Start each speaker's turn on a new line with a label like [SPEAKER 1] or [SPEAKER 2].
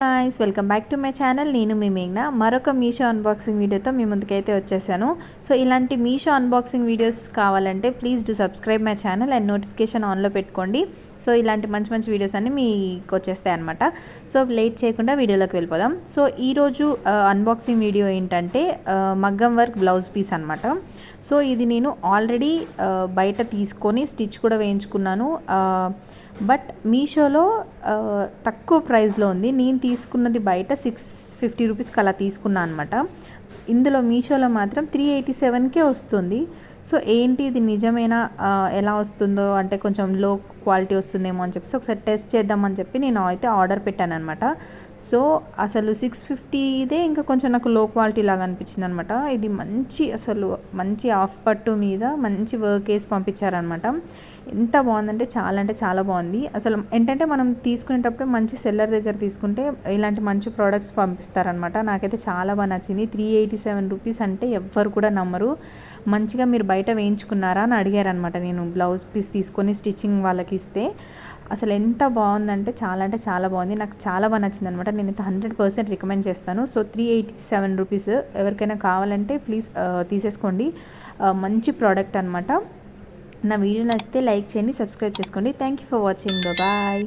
[SPEAKER 1] Guys welcome back to my channel. నేను మీ మేఘ్నా మరొక Meesho unboxing వీడియోతో మీ ముందుకైతే వచ్చేసాను. సో ఇలాంటి మీషో అన్బాక్సింగ్ వీడియోస్ కావాలంటే please do subscribe my channel and notification ఆన్లో పెట్టుకోండి. సో ఇలాంటి మంచి మంచి వీడియోస్ అన్నీ మీకు వచ్చేస్తాయి అనమాట. సో లేట్ చేయకుండా వీడియోలోకి వెళ్ళిపోదాం. సో ఈరోజు అన్బాక్సింగ్ వీడియో ఏంటంటే మగ్గం వర్క్ బ్లౌజ్ పీస్ అనమాట. సో ఇది నేను ఆల్రెడీ బయట తీసుకొని స్టిచ్ కూడా వేయించుకున్నాను. బట్ మీషోలో తక్కువ ప్రైస్లో ఉంది. నేను తీసుకున్నది బయట 650 రూపీస్కి అలా తీసుకున్నాను అనమాట. ఇందులో మీషోలో మాత్రం 387కే వస్తుంది. సో ఏంటి ఇది నిజమేనా, ఎలా వస్తుందో అంటే కొంచెం లో క్వాలిటీ వస్తుందేమో అని చెప్పి ఒకసారి టెస్ట్ చేద్దామని చెప్పి నేను అయితే ఆర్డర్ పెట్టాను అనమాట. సో అసలు 650 ఇంకా కొంచెం నాకు లో క్వాలిటీ లాగా అనిపించింది అనమాట. ఇది మంచి హాఫ్ పట్టు మీద మంచి వర్క్ వేసి పంపించారనమాట. ఎంత బాగుందంటే చాలా బాగుంది. అసలు ఏంటంటే మనం తీసుకునేటప్పుడు మంచి సెల్లర్ దగ్గర తీసుకుంటే ఇలాంటి మంచి ప్రోడక్ట్స్ పంపిస్తారనమాట. నాకైతే చాలా బాగా నచ్చింది. 387 రూపీస్ అంటే ఎవ్వరు కూడా నమ్మరు. మంచిగా మీరు బయట వేయించుకున్నారా అని అడిగారనమాట. నేను బ్లౌజ్ పీస్ తీసుకొని స్టిచ్చింగ్ వాళ్ళకి ఇస్తే అసలు ఎంత బాగుందంటే చాలా బాగుంది. నాకు చాలా బాగా నచ్చింది అనమాట. నేనైతే 100% రికమెండ్ చేస్తాను. సో 387 రూపీస్ ఎవరికైనా కావాలంటే ప్లీజ్ తీసేసుకోండి. మంచి ప్రోడక్ట్ అనమాట. నా వీడియో నచ్చితే లైక్ చేయండి, సబ్స్క్రైబ్ చేసుకోండి. Thank you for watching. Bye.